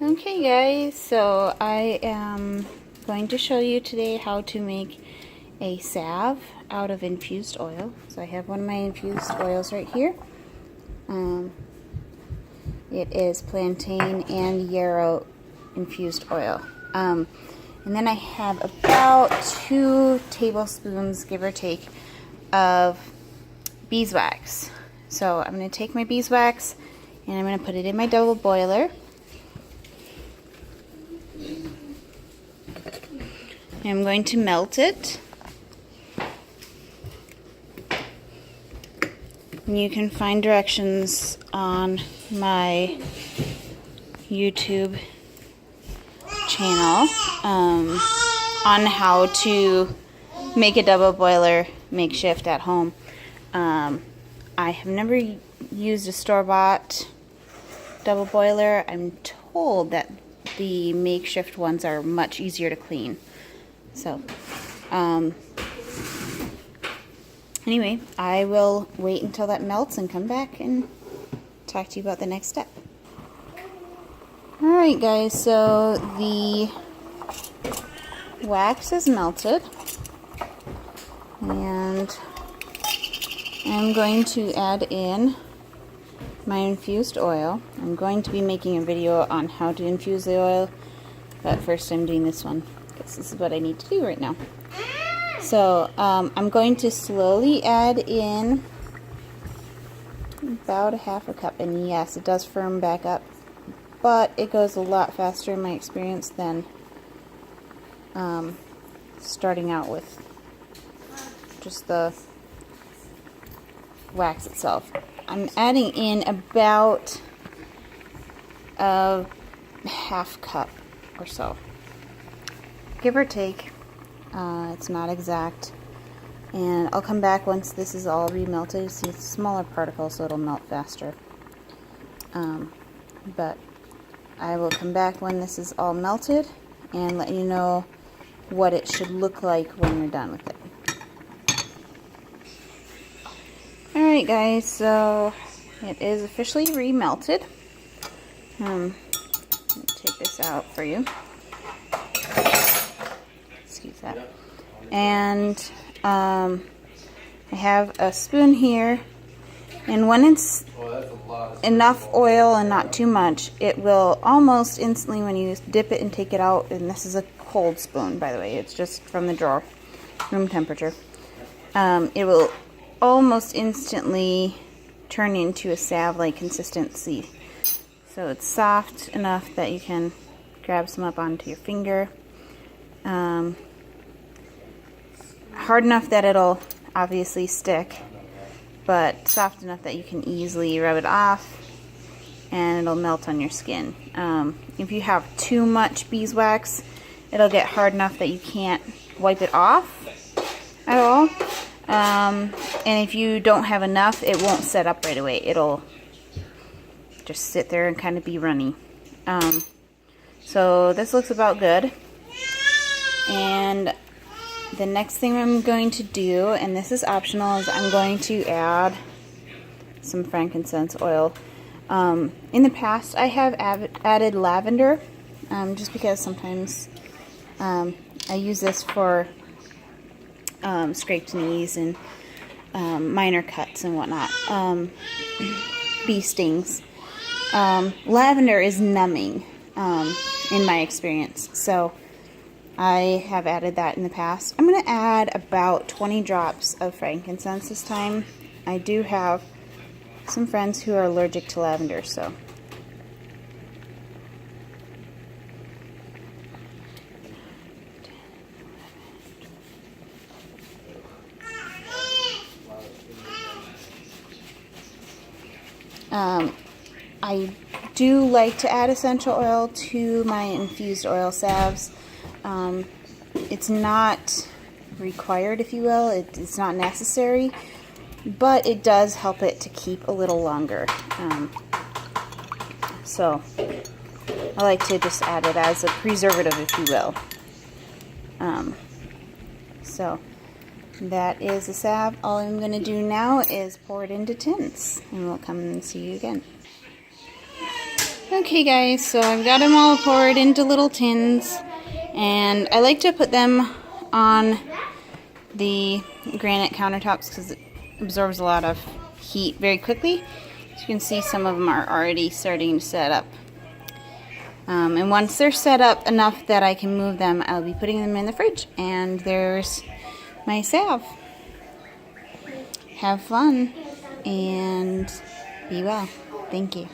Okay guys, so I am going to show you today how to make a salve out of infused oil. So I have one of my infused oils right here. It is plantain and yarrow infused oil. And then I have about 2 tablespoons, give or take, of beeswax. So I'm going to take my beeswax and I'm going to put it in my double boiler. I'm going to melt it. And you can find directions on my YouTube channel on how to make a double boiler makeshift at home. I have never used a store-bought double boiler. I'm told that the makeshift ones are much easier to clean. So, anyway, I will wait until that melts and come back and talk to you about the next step. Alright guys, so the wax is melted and I'm going to add in my infused oil. I'm going to be making a video on how to infuse the oil, but first I'm doing this one because this is what I need to do right now. So I'm going to slowly add in about a half a cup, and yes, it does firm back up, but it goes a lot faster in my experience than starting out with just the wax itself. I'm adding in about a half cup or so, give or take. It's not exact, and I'll come back once this is all remelted. See, it's a smaller particle, so it'll melt faster. But I will come back when this is all melted and let you know what it should look like when you're done with it. Alright guys, so it is officially remelted. Let me take this out for you. Excuse that. And I have a spoon here, and when it's enough oil and not too much, it will almost instantly, when you dip it and take it out, and this is a cold spoon by the way, it's just from the drawer, room temperature, it will almost instantly turn into a salve-like consistency. So it's soft enough that you can grab some up onto your finger. Hard enough that it'll obviously stick, but soft enough that you can easily rub it off and it'll melt on your skin. If you have too much beeswax, it'll get hard enough that you can't wipe it off at all. And if you don't have enough, it won't set up right away. It'll just sit there and kind of be runny. So this looks about good. And the next thing I'm going to do, and this is optional, is I'm going to add some frankincense oil. In the past, I have added lavender, just because sometimes I use this for scraped knees and minor cuts and whatnot, bee stings. Lavender is numbing in my experience, so I have added that in the past. I'm going to add about 20 drops of frankincense this time. I do have some friends who are allergic to lavender, so I do like to add essential oil to my infused oil salves. It's not required, if you will. It's not necessary, but it does help it to keep a little longer. So I like to just add it as a preservative, if you will. So that is the salve. All I'm going to do now is pour it into tins, and we'll come and see you again. Okay guys, so I've got them all poured into little tins, and I like to put them on the granite countertops because it absorbs a lot of heat very quickly. As you can see, some of them are already starting to set up. And once they're set up enough that I can move them, I'll be putting them in the fridge. And there's my salve. Have fun and be well. Thank you.